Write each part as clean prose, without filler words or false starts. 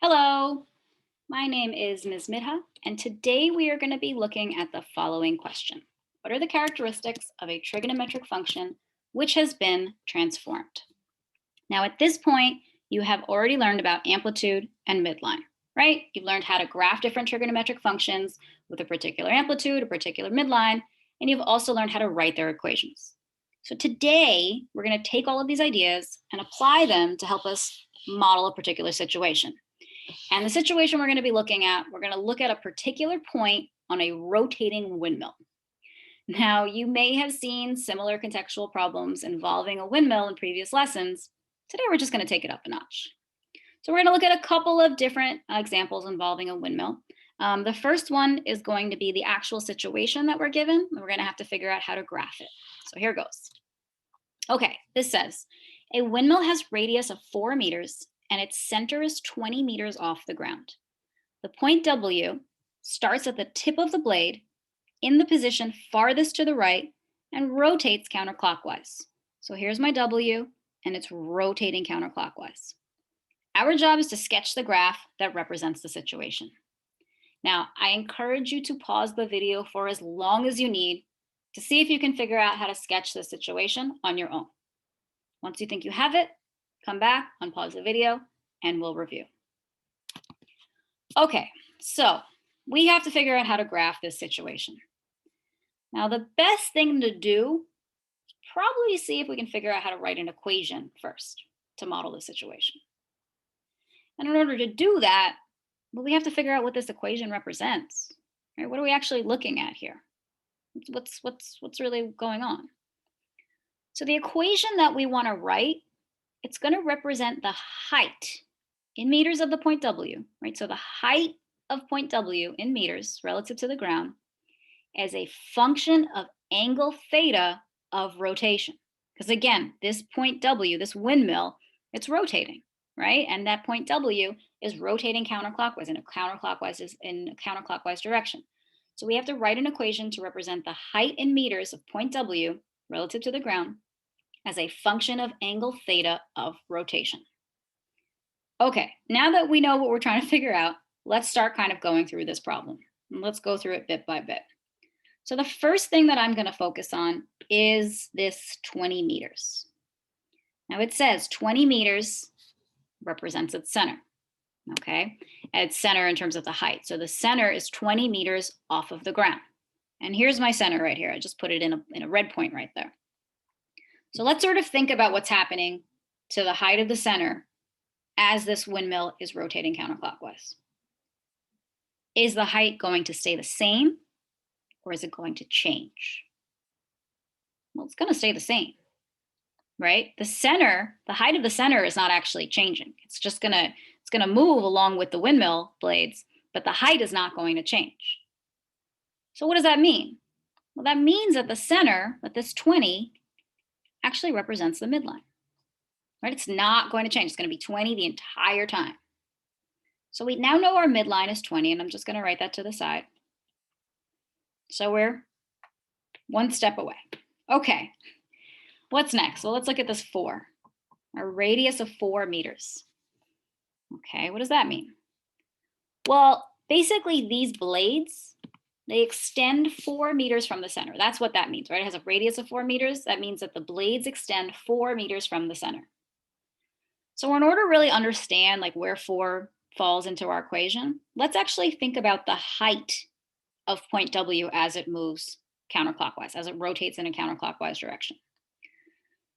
Hello, my name is Ms. Midha, and today we are going to be looking at the following question. What are the characteristics of a trigonometric function which has been transformed? Now, at this point, you have already learned about amplitude and midline, right? You've learned how to graph different trigonometric functions with a particular amplitude, a particular midline, and you've also learned how to write their equations. So today, we're going to take all of these ideas and apply them to help us model a particular situation. And the situation we're going to be looking at, we're going to look at a particular point on a rotating windmill. Now, you may have seen similar contextual problems involving a windmill in previous lessons. Today, we're just going to take it up a notch. So we're going to look at a couple of different examples involving a windmill. The first one is going to be the actual situation that we're given. We're going to have to figure out how to graph it. So here goes. Okay, this says, a windmill has radius of 4 meters and its center is 20 meters off the ground. The point W starts at the tip of the blade in the position farthest to the right and rotates counterclockwise. So here's my W, and it's rotating counterclockwise. Our job is to sketch the graph that represents the situation. Now, I encourage you to pause the video for as long as you need to see if you can figure out how to sketch the situation on your own. Once you think you have it, come back, unpause the video, and we'll review. Okay, so we have to figure out how to graph this situation. Now, the best thing to do is probably see if we can figure out how to write an equation first to model the situation. And in order to do that, well, we have to figure out what this equation represents. Right? What are we actually looking at here? What's really going on? So the equation that we want to write, it's going to represent the height in meters of the point W, right? So the height of point W in meters relative to the ground as a function of angle theta of rotation. Because again, this point W, this windmill, it's rotating, right? And that point W is rotating counterclockwise in a counterclockwise direction. So we have to write an equation to represent the height in meters of point W relative to the ground as a function of angle theta of rotation. Okay, now that we know what we're trying to figure out, let's start kind of going through this problem. And let's go through it bit by bit. So the first thing that I'm going to focus on is this 20 meters. Now it says 20 meters represents its center, okay? Its center in terms of the height. So the center is 20 meters off of the ground. And here's my center right here. I just put it in a red point right there. So let's sort of think about what's happening to the height of the center as this windmill is rotating counterclockwise. Is the height going to stay the same or is it going to change? Well, it's going to stay the same, right? The center, the height of the center is not actually changing. It's just going to move along with the windmill blades, but the height is not going to change. So what does that mean? Well, that means that the center, that this 20, actually represents the midline, right? It's not going to change. It's going to be 20 the entire time. So we now know our midline is 20, and I'm just going to write that to the side. So we're one step away. Okay, what's next? Well, let's look at this 4, a radius of 4 meters. Okay, what does that mean? Well, basically these blades, they extend 4 meters from the center. That's what that means, right? It has a radius of 4 meters. That means that the blades extend 4 meters from the center. So in order to really understand like where 4 falls into our equation, let's actually think about the height of point W as it moves counterclockwise, as it rotates in a counterclockwise direction.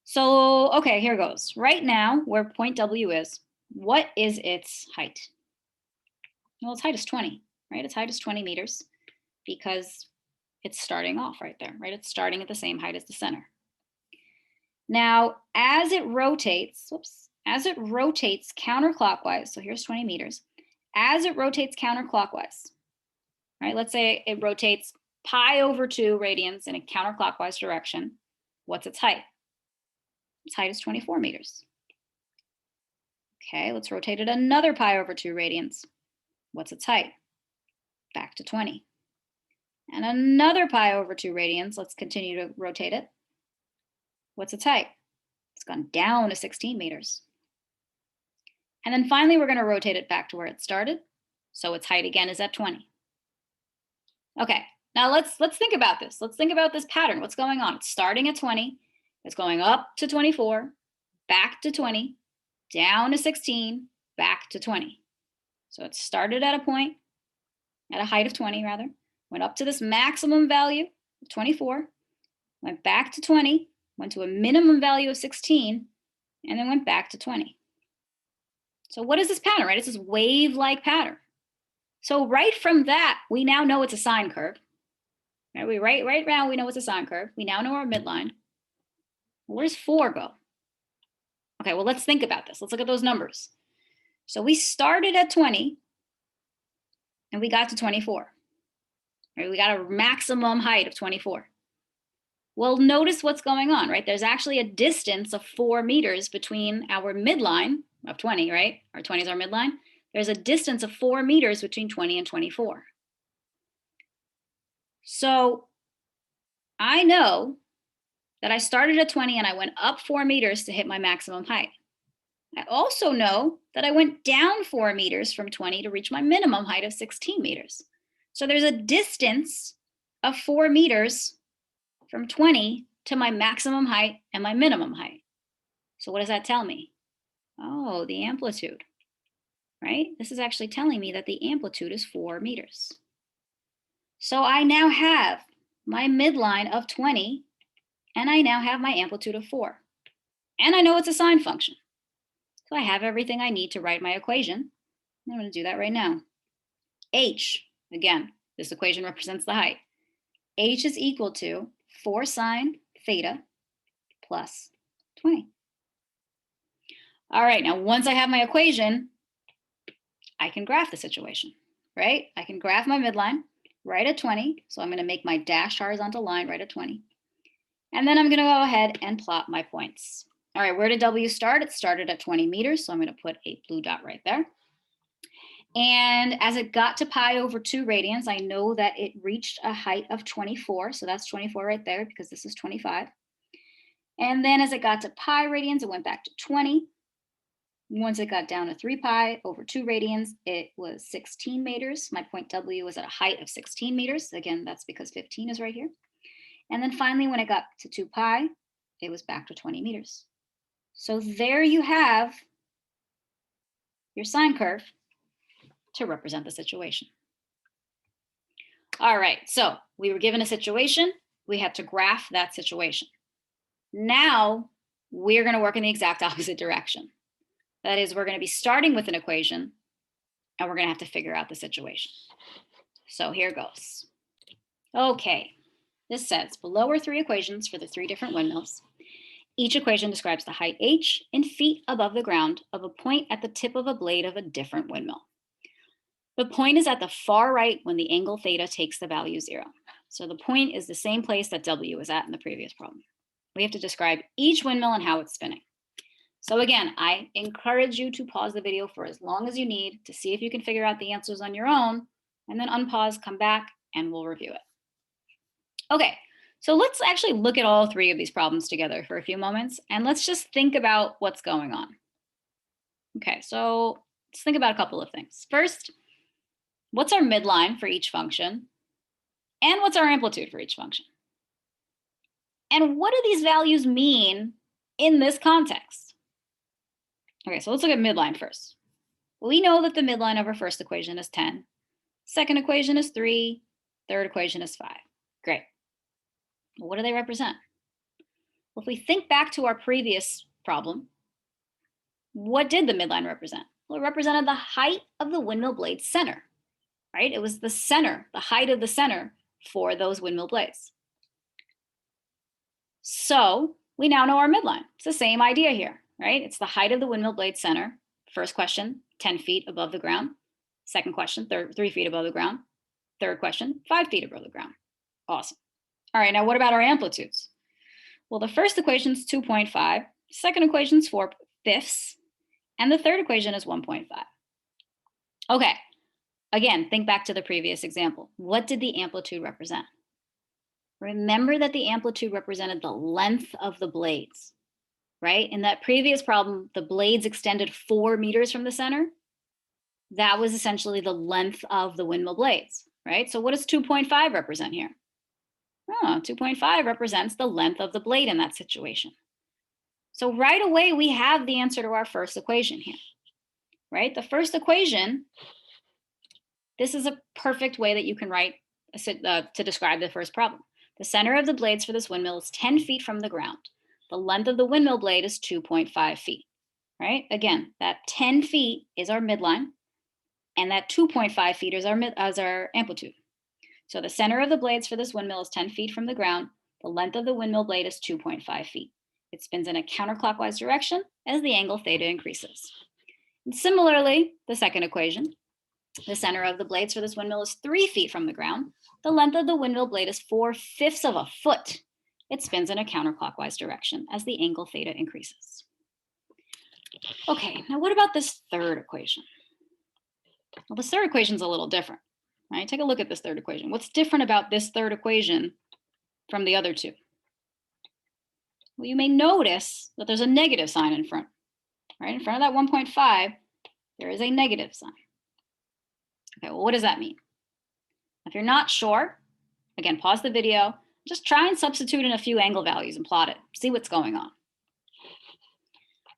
So, okay, here goes. Right now, where point W is, what is its height? Well, its height is 20, right? Its height is 20 meters because it's starting off right there, right? It's starting at the same height as the center. Now, as it rotates counterclockwise, so here's 20 meters, as it rotates counterclockwise, right? Let's say it rotates pi over 2 radians in a counterclockwise direction. What's its height? Its height is 24 meters. Okay, let's rotate it another pi over 2 radians. What's its height? Back to 20. And another pi over 2 radians. Let's continue to rotate it. What's its height? It's gone down to 16 meters. And then finally, we're going to rotate it back to where it started. So its height again is at 20. Okay, now let's think about this. Let's think about this pattern. What's going on? It's starting at 20. It's going up to 24, back to 20, down to 16, back to 20. So it started at a point, at a height of 20 rather, went up to this maximum value of 24, went back to 20, went to a minimum value of 16, and then went back to 20. So what is this pattern, right? It's this wave-like pattern. So right from that, we now know it's a sine curve. Right now, we know it's a sine curve. We now know our midline. Where's 4 go? Okay, well, let's think about this. Let's look at those numbers. So we started at 20, and we got to 24. Right? We got a maximum height of 24. Well, notice what's going on, right? There's actually a distance of 4 meters between our midline of 20, right? Our 20 is our midline. There's a distance of 4 meters between 20 and 24. So I know that I started at 20 and I went up 4 meters to hit my maximum height. I also know that I went down 4 meters from 20 to reach my minimum height of 16 meters. So there's a distance of 4 meters from 20 to my maximum height and my minimum height. So what does that tell me? Oh, the amplitude, right? This is actually telling me that the amplitude is 4 meters. So I now have my midline of 20, and I now have my amplitude of 4. And I know it's a sine function. So I have everything I need to write my equation. I'm going to do that right now. H, again, this equation represents the height. H is equal to 4 sine theta plus 20. All right, now once I have my equation, I can graph the situation, right? I can graph my midline right at 20. So I'm going to make my dashed horizontal line right at 20. And then I'm going to go ahead and plot my points. All right, where did W start? It started at 20 meters. So I'm going to put a blue dot right there. And as it got to pi over 2 radians, I know that it reached a height of 24. So that's 24 right there because this is 25. And then as it got to pi radians, it went back to 20. Once it got down to 3 pi over 2 radians, it was 16 meters. My point W was at a height of 16 meters. Again, that's because 15 is right here. And then finally, when it got to 2 pi, it was back to 20 meters. So there you have your sine curve to represent the situation. All right, so we were given a situation. We had to graph that situation. Now we're going to work in the exact opposite direction. That is, we're going to be starting with an equation, and we're going to have to figure out the situation. So here goes. Okay, this says below are 3 equations for the 3 different windmills. Each equation describes the height h in feet above the ground of a point at the tip of a blade of a different windmill. The point is at the far right when the angle theta takes the value 0. So the point is the same place that W was at in the previous problem. We have to describe each windmill and how it's spinning. So again, I encourage you to pause the video for as long as you need to see if you can figure out the answers on your own, and then unpause, come back, and we'll review it. Okay, so let's actually look at all 3 of these problems together for a few moments, and let's just think about what's going on. Okay, so let's think about a couple of things. First, what's our midline for each function? And what's our amplitude for each function? And what do these values mean in this context? Okay, so let's look at midline first. We know that the midline of our first equation is 10. Second equation is 3. Third equation is 5. Great. What do they represent? Well, if we think back to our previous problem, what did the midline represent? Well, it represented the height of the windmill blade center, right? It was the center, the height of the center for those windmill blades. So we now know our midline. It's the same idea here, right? It's the height of the windmill blade center. First question, 10 feet above the ground. Second question, 3 feet above the ground. Third question, 5 feet above the ground. Awesome. All right, now what about our amplitudes? Well, the first equation is 2.5, second equation is 4/5, and the third equation is 1.5. Okay, again, think back to the previous example. What did the amplitude represent? Remember that the amplitude represented the length of the blades. right? In that previous problem, the blades extended 4 meters from the center. That was essentially the length of the windmill blades, right? So what does 2.5 represent here? Oh, 2.5 represents the length of the blade in that situation. So right away, we have the answer to our first equation here, right? The first equation, this is a perfect way that you can write to describe the first problem. The center of the blades for this windmill is 10 feet from the ground. The length of the windmill blade is 2.5 feet, right? Again, that 10 feet is our midline, and that 2.5 feet is our amplitude. So the center of the blades for this windmill is 10 feet from the ground. The length of the windmill blade is 2.5 feet. It spins in a counterclockwise direction as the angle theta increases. And similarly, the second equation, the center of the blades for this windmill is 3 feet from the ground. The length of the windmill blade is 4/5 of a foot. It spins in a counterclockwise direction as the angle theta increases. Okay, now what about this third equation? Well, this third equation is a little different, right? Take a look at this third equation. What's different about this third equation from the other two? Well, you may notice that there's a negative sign in front, right? In front of that 1.5, there is a negative sign. Okay, well, what does that mean? If you're not sure, again, pause the video, just try and substitute in a few angle values and plot it, see what's going on.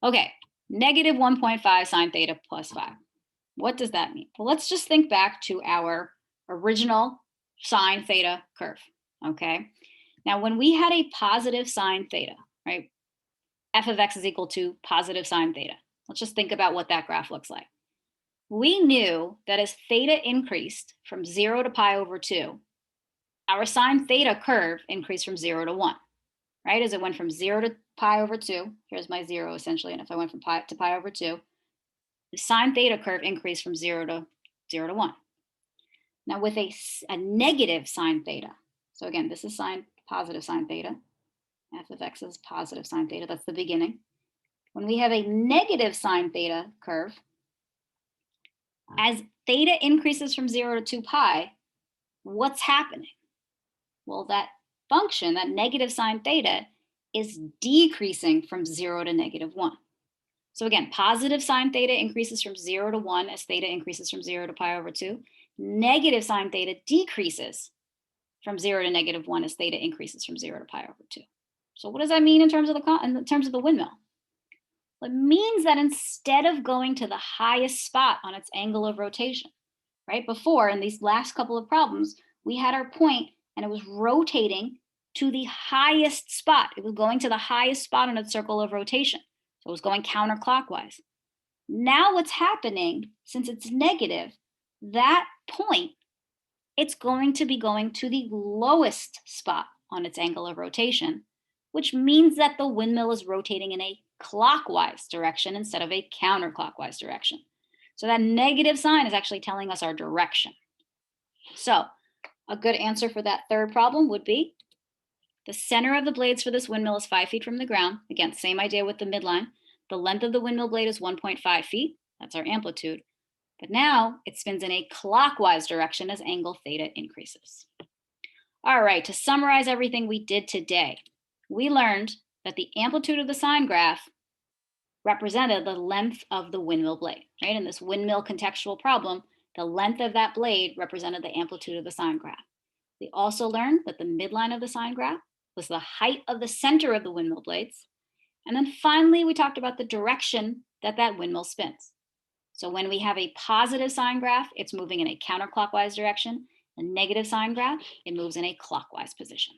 Okay, negative 1.5 sine theta plus 5. What does that mean? Well, let's just think back to our original sine theta curve, okay? Now, when we had a positive sine theta, right? F of x is equal to positive sine theta. Let's just think about what that graph looks like. We knew that as theta increased from 0 to pi over 2, our sine theta curve increased from 0 to 1, right? As it went from 0 to pi over 2, here's my 0 essentially, and if I went from pi to pi over 2, the sine theta curve increased from 0 to 1. Now with a negative sine theta, so again, this is positive sine theta, f of x is positive sine theta, that's the beginning. When we have a negative sine theta curve, as theta increases from 0 to 2 pi, what's happening? Well, that function, that negative sine theta, is decreasing from 0 to negative 1. So again, positive sine theta increases from 0 to 1 as theta increases from 0 to pi over 2. Negative sine theta decreases from 0 to negative 1 as theta increases from 0 to pi over 2. So what does that mean in terms of the windmill? Well, it means that instead of going to the highest spot on its angle of rotation, right? Before, in these last couple of problems, we had our point and it was rotating to the highest spot. It was going to the highest spot on its circle of rotation. So it was going counterclockwise. Now what's happening, since it's negative, that point, it's going to be going to the lowest spot on its angle of rotation, which means that the windmill is rotating in a clockwise direction instead of a counterclockwise direction. So that negative sign is actually telling us our direction. So a good answer for that third problem would be the center of the blades for this windmill is 5 feet from the ground. Again, same idea with the midline. The length of the windmill blade is 1.5 feet. That's our amplitude. But now it spins in a clockwise direction as angle theta increases. All right, to summarize everything we did today, we learned that the amplitude of the sine graph represented the length of the windmill blade, right? In this windmill contextual problem, the length of that blade represented the amplitude of the sine graph. We also learned that the midline of the sine graph was the height of the center of the windmill blades. And then finally, we talked about the direction that that windmill spins. So when we have a positive sine graph, it's moving in a counterclockwise direction. A negative sine graph, it moves in a clockwise position.